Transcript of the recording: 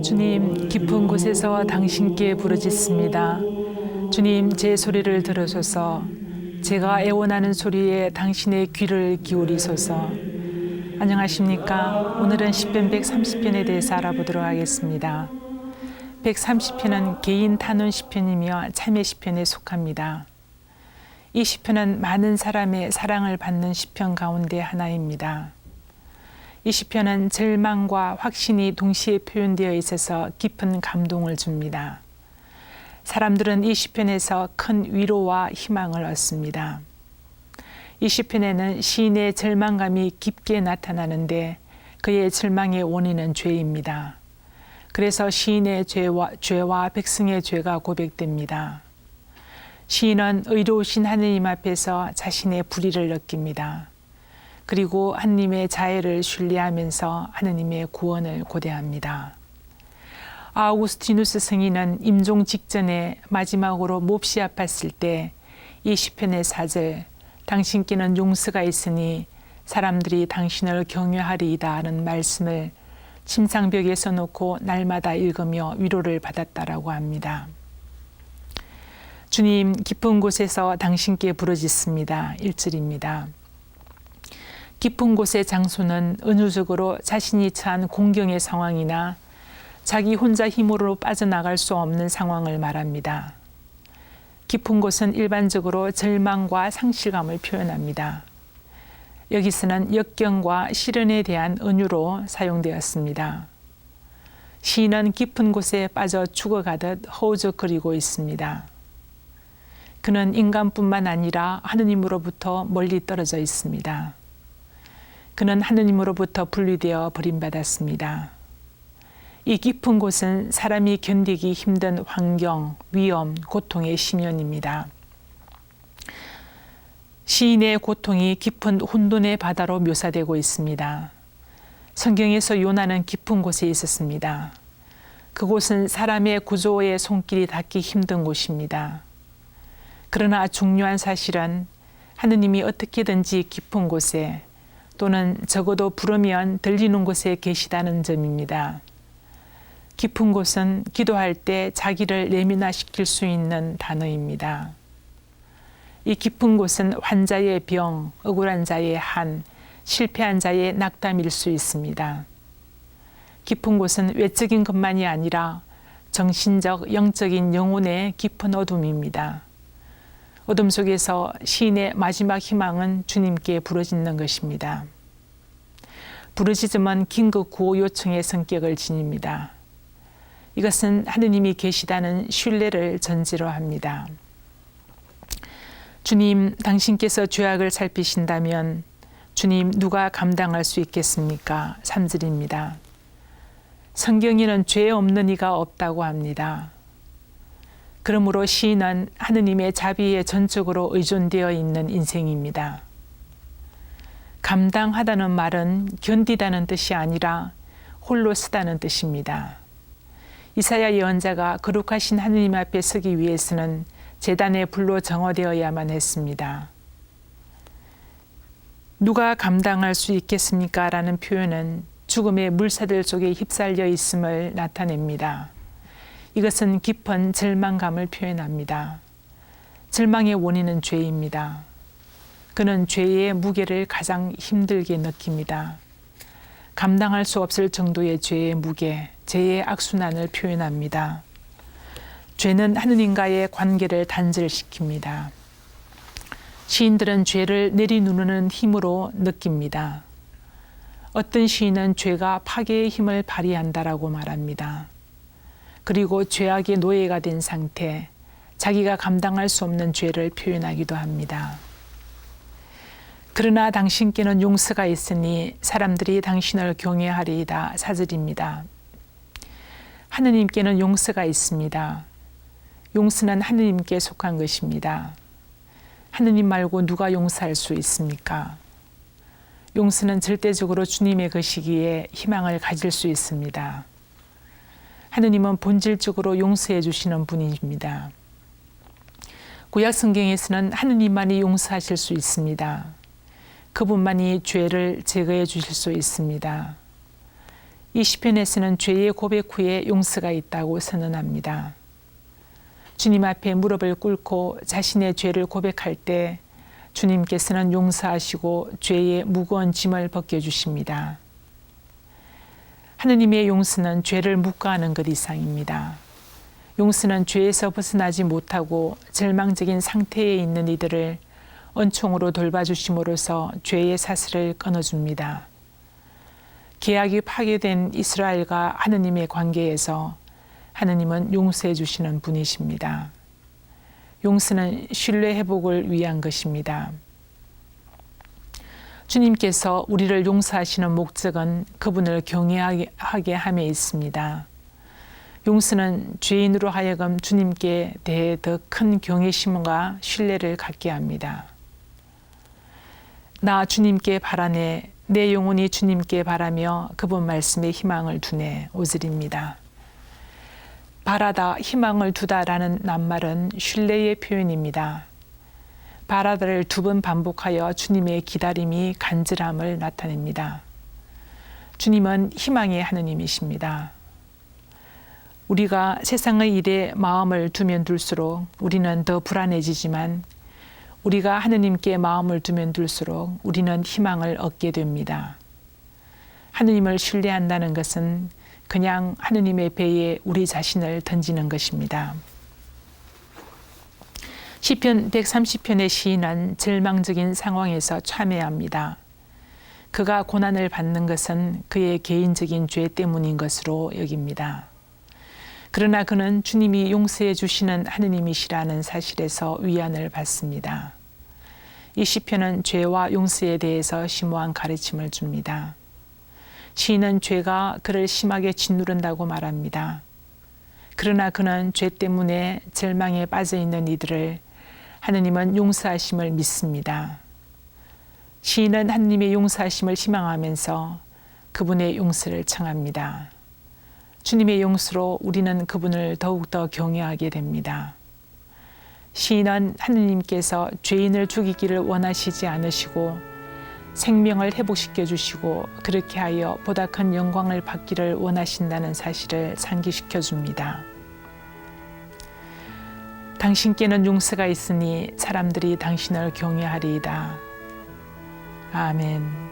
주님, 깊은 곳에서 당신께 부르짖습니다. 주님, 제 소리를 들으소서. 제가 애원하는 소리에 당신의 귀를 기울이소서. 안녕하십니까? 오늘은 시편 130편에 대해서 알아보도록 하겠습니다. 130편은 개인 탄원 시편이며 참회 시편에 속합니다. 이 시편은 많은 사람의 사랑을 받는 시편 가운데 하나입니다. 이 시편은 절망과 확신이 동시에 표현되어 있어서 깊은 감동을 줍니다. 사람들은 이 시편에서 큰 위로와 희망을 얻습니다. 이 시편에는 시인의 절망감이 깊게 나타나는데 그의 절망의 원인은 죄입니다. 그래서 시인의 죄와 백성의 죄가 고백됩니다. 시인은 의로우신 하느님 앞에서 자신의 불의를 느낍니다. 그리고 하느님의 자애를 신뢰하면서 하느님의 구원을 고대합니다. 아우구스티누스 성인은 임종 직전에 마지막으로 몹시 아팠을 때 이 시편의 4절 당신께는 용서가 있으니 사람들이 당신을 경외하리이다 하는 말씀을 침상벽에 써놓고 날마다 읽으며 위로를 받았다라고 합니다. 주님, 깊은 곳에서 당신께 부르짖습니다. 1절입니다. 깊은 곳의 장소는 은유적으로 자신이 처한 공경의 상황이나 자기 혼자 힘으로 빠져나갈 수 없는 상황을 말합니다. 깊은 곳은 일반적으로 절망과 상실감을 표현합니다. 여기서는 역경과 시련에 대한 은유로 사용되었습니다. 시인은 깊은 곳에 빠져 죽어가듯 허우적거리고 있습니다. 그는 인간뿐만 아니라 하느님으로부터 멀리 떨어져 있습니다. 그는 하느님으로부터 분리되어 버림받았습니다. 이 깊은 곳은 사람이 견디기 힘든 환경, 위험, 고통의 심연입니다. 시인의 고통이 깊은 혼돈의 바다로 묘사되고 있습니다. 성경에서 요나는 깊은 곳에 있었습니다. 그곳은 사람의 구조의 손길이 닿기 힘든 곳입니다. 그러나 중요한 사실은 하느님이 어떻게든지 깊은 곳에 또는 적어도 부르면 들리는 곳에 계시다는 점입니다. 깊은 곳은 기도할 때 자기를 내면화시킬 수 있는 단어입니다. 이 깊은 곳은 환자의 병, 억울한 자의 한, 실패한 자의 낙담일 수 있습니다. 깊은 곳은 외적인 것만이 아니라 정신적, 영적인 영혼의 깊은 어둠입니다. 어둠 속에서 시인의 마지막 희망은 주님께 부르짖는 것입니다. 부르짖음은 긴급 구호 요청의 성격을 지닙니다. 이것은 하느님이 계시다는 신뢰를 전제로 합니다. 주님, 당신께서 죄악을 살피신다면 주님, 누가 감당할 수 있겠습니까? 3절입니다. 성경에는 죄 없는 이가 없다고 합니다. 그러므로 시인은 하느님의 자비에 전적으로 의존되어 있는 인생입니다. 감당하다는 말은 견디다는 뜻이 아니라 홀로 서다는 뜻입니다. 이사야 예언자가 거룩하신 하느님 앞에 서기 위해서는 제단의 불로 정화되어야만 했습니다. 누가 감당할 수 있겠습니까? 라는 표현은 죽음의 물사들 속에 휩쓸려 있음을 나타냅니다. 이것은 깊은 절망감을 표현합니다. 절망의 원인은 죄입니다. 그는 죄의 무게를 가장 힘들게 느낍니다. 감당할 수 없을 정도의 죄의 무게, 죄의 악순환을 표현합니다. 죄는 하느님과의 관계를 단절시킵니다. 시인들은 죄를 내리누르는 힘으로 느낍니다. 어떤 시인은 죄가 파괴의 힘을 발휘한다라고 말합니다. 그리고 죄악의 노예가 된 상태, 자기가 감당할 수 없는 죄를 표현하기도 합니다. 그러나 당신께는 용서가 있으니 사람들이 당신을 경외하리이다. 4절입니다. 하느님께는 용서가 있습니다. 용서는 하느님께 속한 것입니다. 하느님 말고 누가 용서할 수 있습니까? 용서는 절대적으로 주님의 것이기에 희망을 가질 수 있습니다. 하느님은 본질적으로 용서해 주시는 분입니다. 구약 성경에서는 하느님만이 용서하실 수 있습니다. 그분만이 죄를 제거해 주실 수 있습니다. 이 시편에서는 죄의 고백 후에 용서가 있다고 선언합니다. 주님 앞에 무릎을 꿇고 자신의 죄를 고백할 때 주님께서는 용서하시고 죄의 무거운 짐을 벗겨주십니다. 하느님의 용서는 죄를 묵과하는 것 이상입니다. 용서는 죄에서 벗어나지 못하고 절망적인 상태에 있는 이들을 은총으로 돌봐주심으로써 죄의 사슬을 끊어줍니다. 계약이 파괴된 이스라엘과 하느님의 관계에서 하느님은 용서해 주시는 분이십니다. 용서는 신뢰 회복을 위한 것입니다. 주님께서 우리를 용서하시는 목적은 그분을 경외하게 함에 있습니다. 용서는 죄인으로 하여금 주님께 대해 더 큰 경외심과 신뢰를 갖게 합니다. 나 주님께 바라네, 내 영혼이 주님께 바라며 그분 말씀에 희망을 두네. 5절입니다. 바라다, 희망을 두다라는 낱말은 신뢰의 표현입니다. 바라다를 2번 반복하여 주님의 기다림이 간절함을 나타냅니다. 주님은 희망의 하느님이십니다. 우리가 세상의 일에 마음을 두면 둘수록 우리는 더 불안해지지만 우리가 하느님께 마음을 두면 둘수록 우리는 희망을 얻게 됩니다. 하느님을 신뢰한다는 것은 그냥 하느님의 배에 우리 자신을 던지는 것입니다. 시편 130편의 시인은 절망적인 상황에서 참회합니다. 그가 고난을 받는 것은 그의 개인적인 죄 때문인 것으로 여깁니다. 그러나 그는 주님이 용서해 주시는 하느님이시라는 사실에서 위안을 받습니다. 이 시편은 죄와 용서에 대해서 심오한 가르침을 줍니다. 시인은 죄가 그를 심하게 짓누른다고 말합니다. 그러나 그는 죄 때문에 절망에 빠져 있는 이들을 하느님은 용서하심을 믿습니다. 시인은 하느님의 용서하심을 희망하면서 그분의 용서를 청합니다. 주님의 용서로 우리는 그분을 더욱더 경외하게 됩니다. 시인은 하느님께서 죄인을 죽이기를 원하시지 않으시고 생명을 회복시켜 주시고 그렇게 하여 보다 큰 영광을 받기를 원하신다는 사실을 상기시켜 줍니다. 당신께는 용서가 있으니 사람들이 당신을 경외하리이다. 아멘.